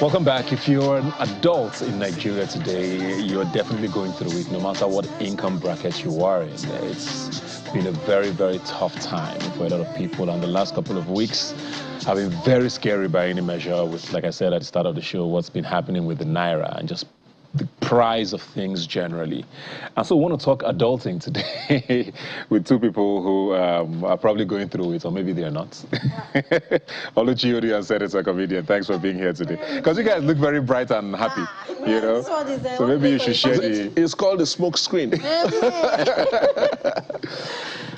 Welcome back. If you're an adult in Nigeria today, you're definitely going through it, no matter what income bracket you are in. It's been a very, very tough time for a lot of people, and the last couple of weeks have been very scary by any measure with, like I said at the start of the show, what's been happening with the Naira and just the price of things generally. And so I want to talk adulting today with two people who are probably going through it, or maybe they're not. Oluchi Odi and Senator Comedian, thanks for being here today. Because you guys look very bright and happy, you know? So maybe you should share the... It's called the smoke screen.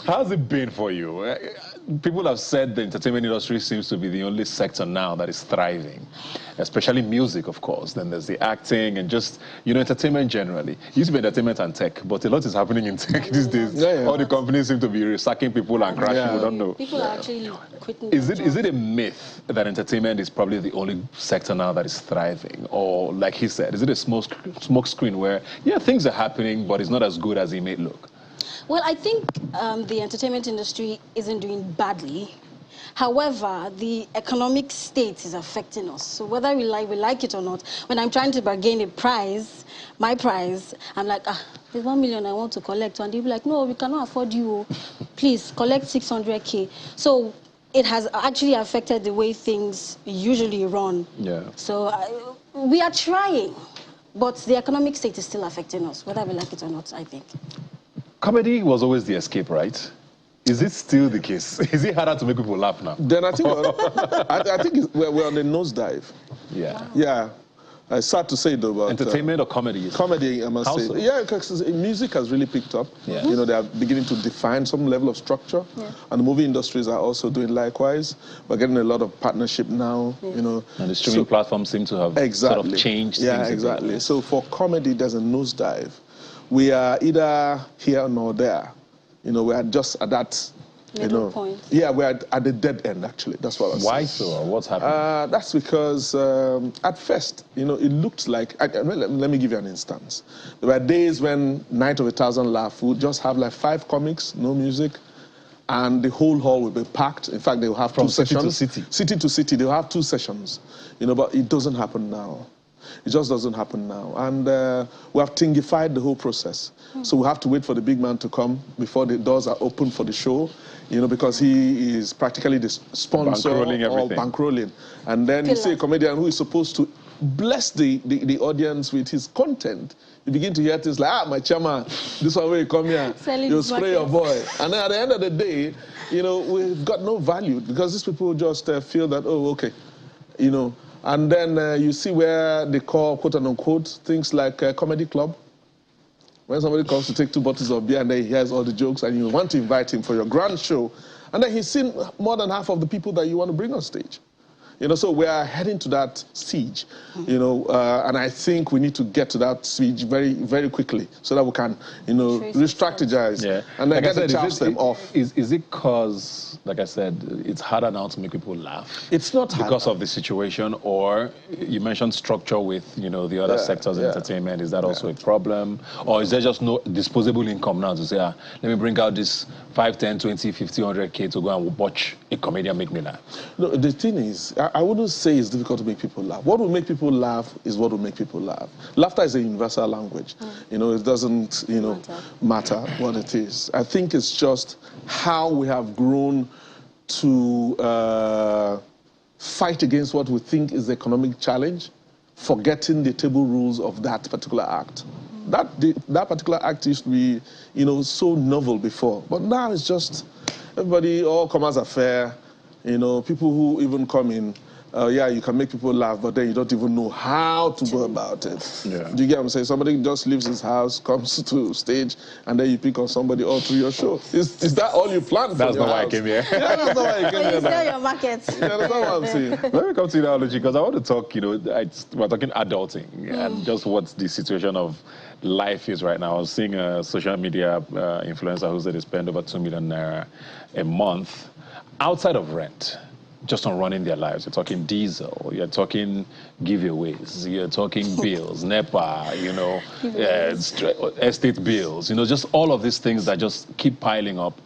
How's it been for you? People have said the entertainment industry seems to be the only sector now that is thriving, especially music, of course. Then there's the acting and just, you know, entertainment generally. It used to be entertainment and tech, but a lot is happening in tech these days. All the companies seem to be sacking people and crashing. We don't know. People are actually quitting. Is it a myth that entertainment is probably the only sector now that is thriving? Or, like he said, is it a smoke screen where, yeah, things are happening, but it's not as good as it may look? Well, I think the entertainment industry isn't doing badly. However, the economic state is affecting us. So whether we like it or not, when I'm trying to bargain a prize, my prize, I'm like, there's 1 million I want to collect. And they'll be like, no, we cannot afford you. Please, collect 600K. So it has actually affected the way things usually run. Yeah. So we are trying, but the economic state is still affecting us, whether we like it or not, I think. Comedy was always the escape, right? Is it still the case? Is it harder to make people laugh now? Then I think we're on a nosedive. Yeah. Yeah. It's sad to say though, but entertainment or comedy? Comedy, I must say. So? Yeah, because music has really picked up. Yeah. You know, they are beginning to define some level of structure, and the movie industries are also doing likewise. We're getting a lot of partnership now. You know, and the streaming platforms seem to have sort of changed. Yeah, exactly. So for comedy, there's a nosedive. We are either here nor there. You know, we are just at that, middle point. Yeah, we're at the dead end, actually. That's what I'm saying. Why so? What's happening? That's because at first, you know, it looked like, let me give you an instance. There were days when Night of 1,000 Laugh would just have like 5 comics, no music, and the whole hall would be packed. In fact, they will have 2 sessions. City to city. City to city, they'll have 2 sessions. You know, but it doesn't happen now. It just doesn't happen now. And we have tingified the whole process. So we have to wait for the big man to come before the doors are open for the show, you know, because he is practically the sponsor or bankrolling. And then you see a comedian who is supposed to bless the audience with his content. You begin to hear things like, my chairman, this one where you come here, you spray your boy. And then at the end of the day, you know, we've got no value because these people just feel that, oh, okay, you know. And then you see where they call, quote unquote, things like comedy club. When somebody comes to take 2 bottles of beer and then he hears all the jokes and you want to invite him for your grand show, and then he's seen more than half of the people that you want to bring on stage. You know, so we are heading to that siege, you know, and I think we need to get to that siege very, very quickly so that we can, you know, re-strategize and then like get them off. Is it because, like I said, it's harder now to make people laugh? It's not because of the situation, or you mentioned structure with, you know, the other sectors in entertainment. Is that also a problem? Or is there just no disposable income now to say, let me bring out this 5, 10, 20, 50, 100K to go and watch a comedian make me laugh? No, the thing is, I wouldn't say it's difficult to make people laugh. What will make people laugh is what will make people laugh. Laughter is a universal language. You know, it doesn't, you know, matter what it is. I think it's just how we have grown to fight against what we think is the economic challenge, forgetting the table rules of that particular act. That particular act used to be, you know, so novel before. But now it's just everybody, all comers are fair. You know, people who even come in, yeah, you can make people laugh, but then you don't even know how to go about it. Yeah. Do you get what I'm saying? Somebody just leaves his house, comes to stage, and then you pick on somebody all through your show. Is that all you planned for That's not why house? I came here. Yeah, that's not why I came here. You sell your market. Yeah, that's not what I'm saying. Let me come to you now, Oluchi, because I want to talk, you know, we're talking adulting and just what the situation of life is right now. I was seeing a social media influencer who said they spend over 2 million naira a month outside of rent, just on running their lives. You're talking diesel, you're talking giveaways, you're talking bills, NEPA, you know, estate bills, you know, just all of these things that just keep piling up.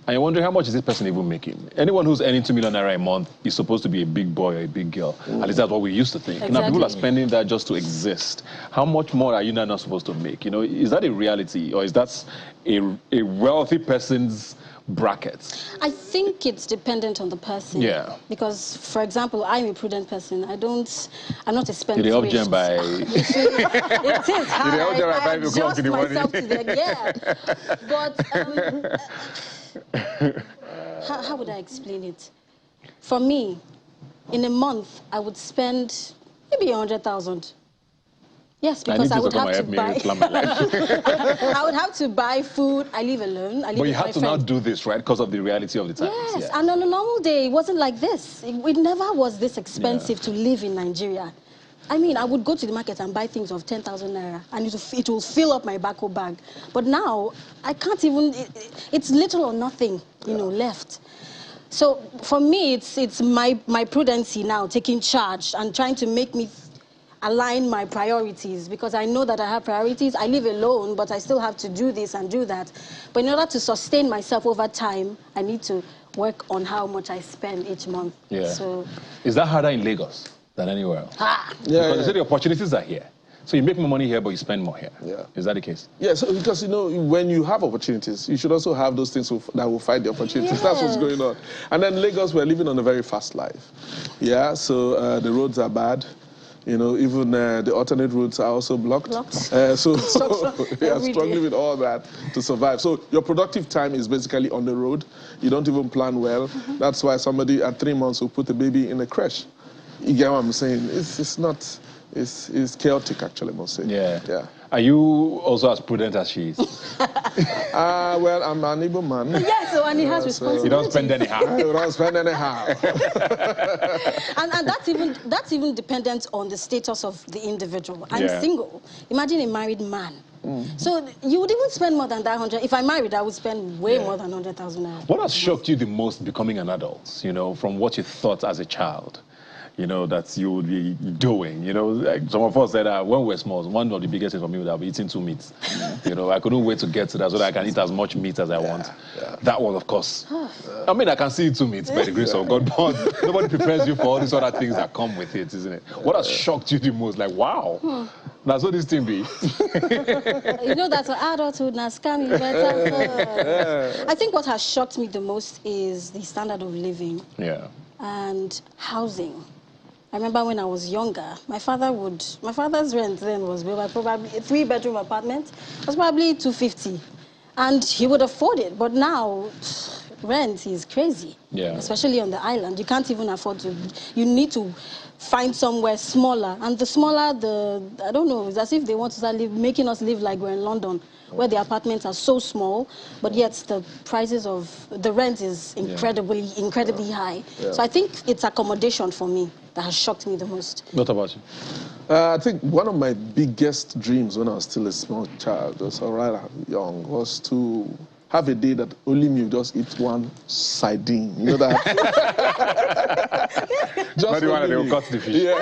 And you're wondering, how much is this person even making? Anyone who's earning 2 million naira a month is supposed to be a big boy or a big girl. At least that's what we used to think. Exactly. Now people are spending that just to exist. How much more are you now not supposed to make? You know, is that a reality, or is that a wealthy person's bracket? I think it's dependent on the person. Yeah. Because, for example, I'm a prudent person. I'm not a spendthrift. Did they help Jen by... It is hard. Did they help Jen by 5 o'clock adjust in the morning? myself to the, yeah. But how would I explain it? For me, in a month, I would spend maybe 100,000. Yes, because I would have to buy. I would have to buy food. I live alone. I live But you with have my to friend. now do this, right? Because of the reality of the times. Yes, and on a normal day, it wasn't like this. It never was this expensive to live in Nigeria. I mean, I would go to the market and buy things of 10,000 naira, and it will fill up my backo bag. But now, I can't even. It's little or nothing, you know, left. So for me, it's my prudency now taking charge and trying to make me align my priorities, because I know that I have priorities. I live alone, but I still have to do this and do that. But in order to sustain myself over time, I need to work on how much I spend each month. Yeah. So, is that harder in Lagos than anywhere else? Yeah, Because you say the opportunities are here. So you make more money here, but you spend more here. Yeah. Is that the case? Yeah, so because, you know, when you have opportunities, you should also have those things that will fight the opportunities. That's what's going on. And then Lagos, we're living on a very fast life. Yeah, so the roads are bad. You know, even the alternate routes are also blocked. So we are struggling with all that to survive. So your productive time is basically on the road. You don't even plan well. That's why somebody at 3 months will put a baby in a creche. You get what I'm saying? It's chaotic, actually, I must say. Yeah. Are you also as prudent as she is? Well, I'm an able man. yes, so and he has responsibility. You don't spend anyhow. I don't spend anyhow. and that's even dependent on the status of the individual. I'm Yeah. single. Imagine a married man. So you would even spend more than that 100. If I'm married, I would spend way more than 100,000 naira. What has shocked you the most becoming an adult, you know, from what you thought as a child? You know, that you would be doing. You know, like some of us said when we were small, one of the biggest things for me would have been eating 2 meats. You know, I couldn't wait to get to that so that I can eat as much meat as I want. That one, of course. I mean, I can see 2 meats by the grace of God, but nobody prepares you for all these other things that come with it, isn't it? What has shocked you the most? Like, wow, that's what this thing be. You know, that's what adulthood now scamming better. I think what has shocked me the most is the standard of living. Yeah. And housing. I remember when I was younger, my father's rent then was probably a 3-bedroom apartment. It was probably 250, and he would afford it. But now, rent is crazy. Yeah. Especially on the island, you can't even afford to. You need to find somewhere smaller, and the smaller I don't know. It's as if they want to start making us live like we're in London, where the apartments are so small, but yet the prices of the rent is incredibly high. Yeah. So I think it's accommodation for me that has shocked me the most. What about you? I think one of my biggest dreams when I was still a small child, just rather young, was to have a day that only me just eat one sardine. You know that? Just not the one that they will cut the fish. Yeah.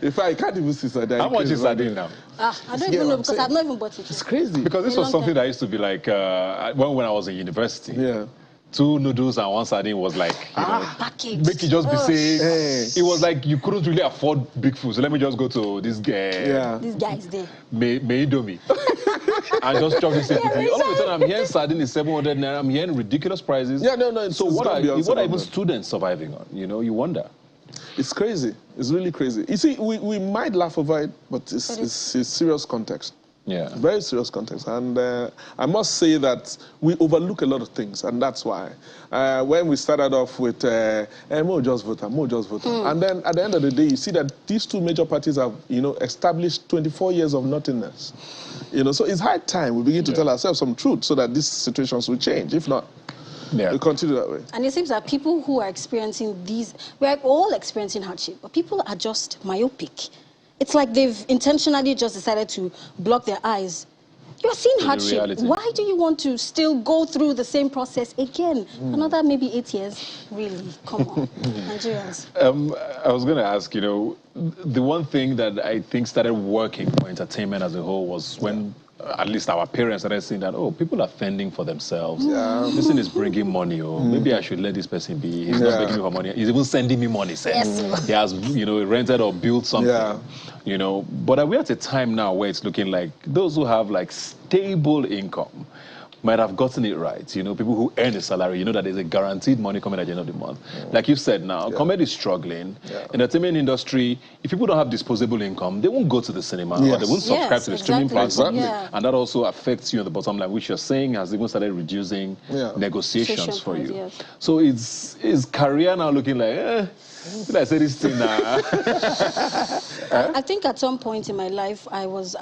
In fact, I can't even see sardine. How much is sardine now? I don't even know, because I've not even bought it. It's crazy. Because this was something that used to be like, when I was in university. Yeah. 2 noodles and 1 sardine was like, you know, package. make it just be safe. It was like you couldn't really afford big food. So let me just go to this guy. Yeah. This guy is there. Indomie. And just chop this quickly. All of a sudden, I'm hearing sardine is 700 naira. I'm hearing ridiculous prices. Yeah, no. So what are even students surviving on? You know, you wonder. It's crazy. It's really crazy. You see, we might laugh over it, but it's serious context. Yeah. Very serious context. And I must say that we overlook a lot of things, and that's why. When we started off with more just voter. And then at the end of the day, you see that these 2 major parties have, you know, established 24 years of nothingness. You know, so it's high time we begin to tell ourselves some truth so that these situations will change. If not, we'll continue that way. And it seems that people who are experiencing we're all experiencing hardship, but people are just myopic. It's like they've intentionally just decided to block their eyes. You're seeing hardship. Why do you want to still go through the same process again? Another maybe 8 years? Really? Come on, Nigerians. I was going to ask, you know, the one thing that I think started working for entertainment as a whole was when at least our parents started saying that, oh, people are fending for themselves. Yeah. This thing is bringing money. Oh, maybe I should let this person be. He's not begging me for money. He's even sending me money. Yes. He has, rented or built something. Yeah. But we're at a time now where it's looking like those who have like stable income might have gotten it right. People who earn a salary, that there's a guaranteed money coming at the end of the month. Like you said now, comedy is struggling. Entertainment industry, if people don't have disposable income, they won't go to the cinema or they won't subscribe to the streaming platform. And that also affects you on the bottom line, which you're saying has even started reducing negotiations for you. Yes. So is career now looking like, did I say this thing now? I think at some point in my life, I was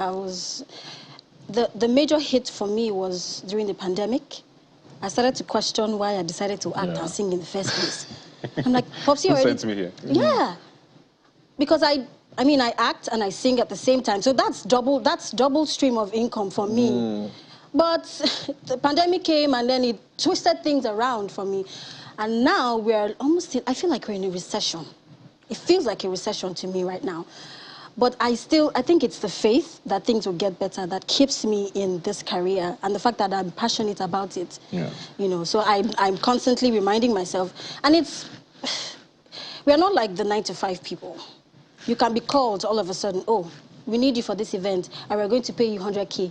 the major hit for me was during the pandemic. I started to question why I decided to act and sing in the first place. I'm like, Popsy already sent me here. Yeah. Because I act and I sing at the same time. So that's double stream of income for me. But the pandemic came and then it twisted things around for me. And now we're I feel like we're in a recession. It feels like a recession to me right now. But I think it's the faith that things will get better that keeps me in this career, and the fact that I'm passionate about it. Yeah. So I'm constantly reminding myself, and we're not like the 9-to-5 people. You can be called all of a sudden, oh, we need you for this event, and we're going to pay you 100K.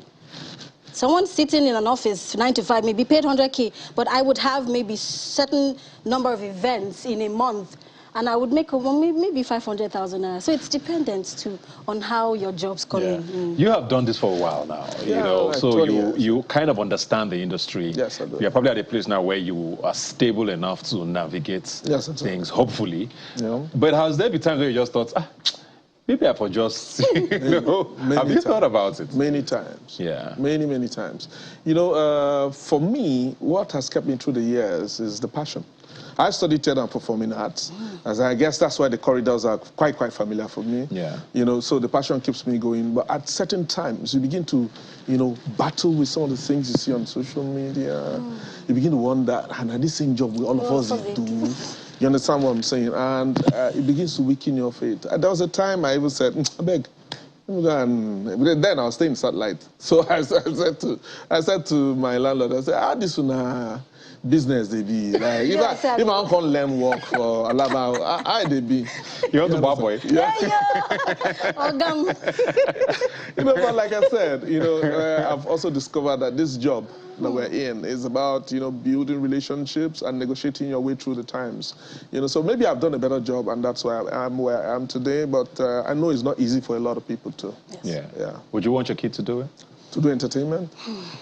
Someone sitting in an office 9-to-5 may be paid 100K, but I would have maybe certain number of events in a month, and I would make maybe 500,000. So it's dependent on how your jobs come in. You have done this for a while now, so you kind of understand the industry. Yes, I do. You're probably at a place now where you are stable enough to navigate things, hopefully. Yeah. But has there been times where you just thought, maybe I could just, have you thought about it? Many times. Yeah. Many times. For me, what has kept me through the years is the passion. I studied theater and performing arts, as I guess that's why the corridors are quite familiar for me. Yeah. So the passion keeps me going. But at certain times, you begin to, battle with some of the things you see on social media. You begin to wonder, and this same job we all of us do. You understand what I'm saying? And it begins to weaken your faith. There was a time I even said, I beg. Then I was staying in Satellite. So I said to my landlord, I said, this one business they be. Like, if I can't learn work for Alaba, I they be. You want to bar boy? Yeah. But like I said, I've also discovered that this job that we're in is about, building relationships and negotiating your way through the times. So maybe I've done a better job, and that's why I'm where I am today. But I know it's not easy for a lot of people too. Yes. Yeah. Would you want your kid to do it? To do entertainment?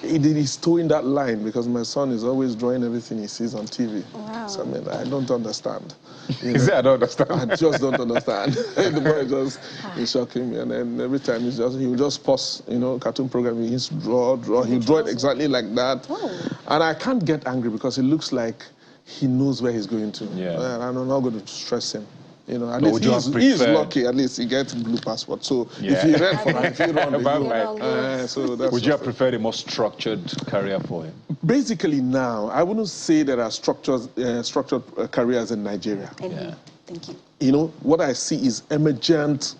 He's towing that line because my son is always drawing everything he sees on TV. Wow. So I don't understand. Is it I don't understand? I just don't understand. The boy just is shocking me, and then every time he'll just pause, cartoon program. He used to draw. He'll draw it exactly like that. Oh. And I can't get angry because it looks like he knows where he's going to. Yeah. And I'm not going to stress him. At least he's lucky. At least he gets blue passport. So if he ran for that, if he run, would you have preferred a more structured career for him? Basically, now I wouldn't say there are structured careers in Nigeria. Thank you. What I see is emergent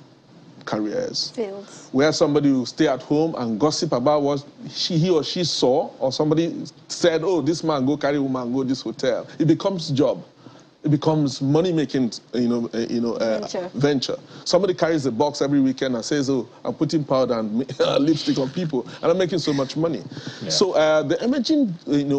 careers. Fields. Where somebody will stay at home and gossip about what he or she saw, or somebody said, oh, this man go carry woman, go this hotel. It becomes job. It becomes money-making, venture. Somebody carries a box every weekend and says, "Oh, I'm putting powder and lipstick on people, and I'm making so much money." Yeah. So the emerging,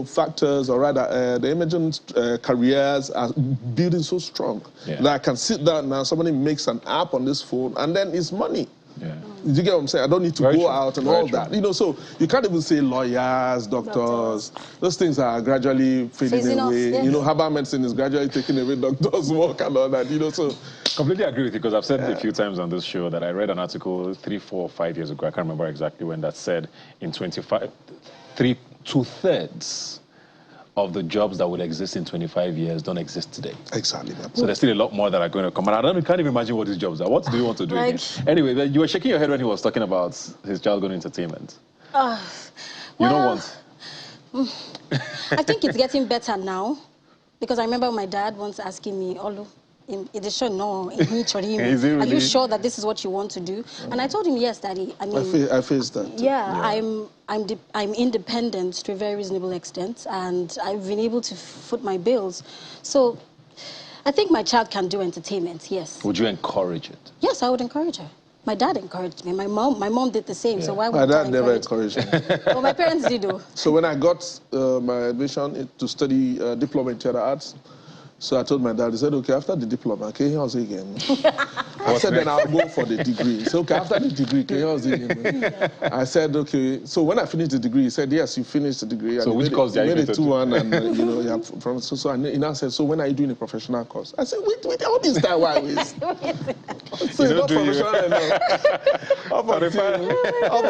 factors, or rather, the emerging careers are building so strong that I can sit down now. Somebody makes an app on this phone, and then it's money. Yeah. You get what I'm saying? I don't need to go out and all that. So you can't even say lawyers, doctors. Those things are gradually fading away. Herbal medicine is gradually taking away doctors' work and all that. So completely agree with you, because I've said a few times on this show that I read an article 3, 4, or 5 years ago. I can't remember exactly when, that said in 2/3 of the jobs that will exist in 25 years don't exist today. Exactly. So there's still a lot more that are going to come. And I can't even imagine what these jobs are. What do you want to do again? Anyway, you were shaking your head when he was talking about his child going into entertainment. You don't want? I think it's getting better now. Because I remember my dad once asking me, Olu, no, Is it are really? you sure that this is what you want to do? And I told him, yes, Daddy. I mean, I faced that. yeah. I'm independent to a very reasonable extent, and I've been able to foot my bills. So I think my child can do entertainment, yes. Would you encourage it? Yes, I would encourage her. My dad encouraged me. My mom did the same. So why would My dad I never encourage encouraged me. Well, my parents did though. So when I got my admission to study diploma in theatre arts, so I told my dad, he said, okay, after the diploma, can you house again? I said, then I'll go for the degree. He said, okay, after the degree, can you house again? I said, okay. So when I finished the degree, he said, yes, you finished the degree. So which course did you made it 2-1 and, you know, yeah, so he now said, so when are you doing a professional course? I said, wait, all this time, why waste? So it's not professional enough. Up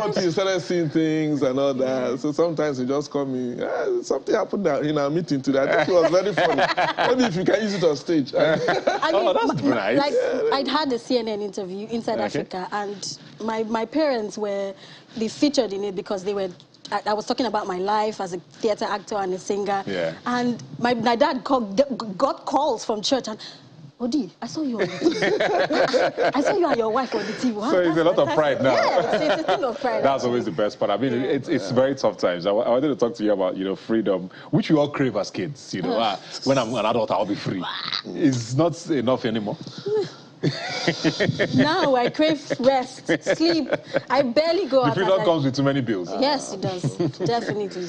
until you started seeing things and all that. So sometimes he just call me, something happened in our meeting today. I think it was very funny. Maybe if you can use it on stage. I mean, that's nice. Like, I'd had a CNN interview inside Africa, and my parents they featured in it because I was talking about my life as a theater actor and a singer. Yeah. And my dad got calls from church and, Odi, I saw you on the TV. I saw you and your wife on the TV. Wow, So it's a lot of pride now. Yeah, it's a thing of pride. That's always the best part. I mean, it's very tough times. I wanted to talk to you about, you know, freedom, which we all crave as kids. You know, when I'm an adult, I'll be free. It's not enough anymore. Now I crave rest, sleep. I barely go out. The freedom comes with too many bills. Yes, it does. Definitely.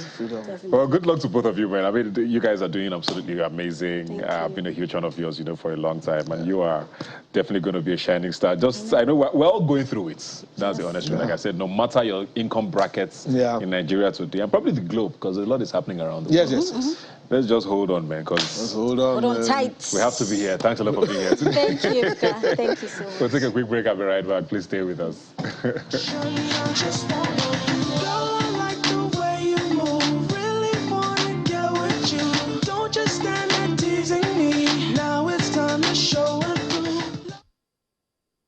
Well, good luck to both of you, man. I mean, you guys are doing absolutely amazing. I've been a huge fan of yours, you know, for a long time, and you are definitely going to be a shining star. Just, I know we're all going through it. That's the honest truth. Like I said, no matter your income brackets in Nigeria today, and probably the globe, because a lot is happening around the world. Yes. Let's just hold on, man, because hold on tight. We have to be here. Thanks a lot for being here. Thank you, Ebuka. Thank you so much. We'll take a quick break. I'll be right back. Please stay with us.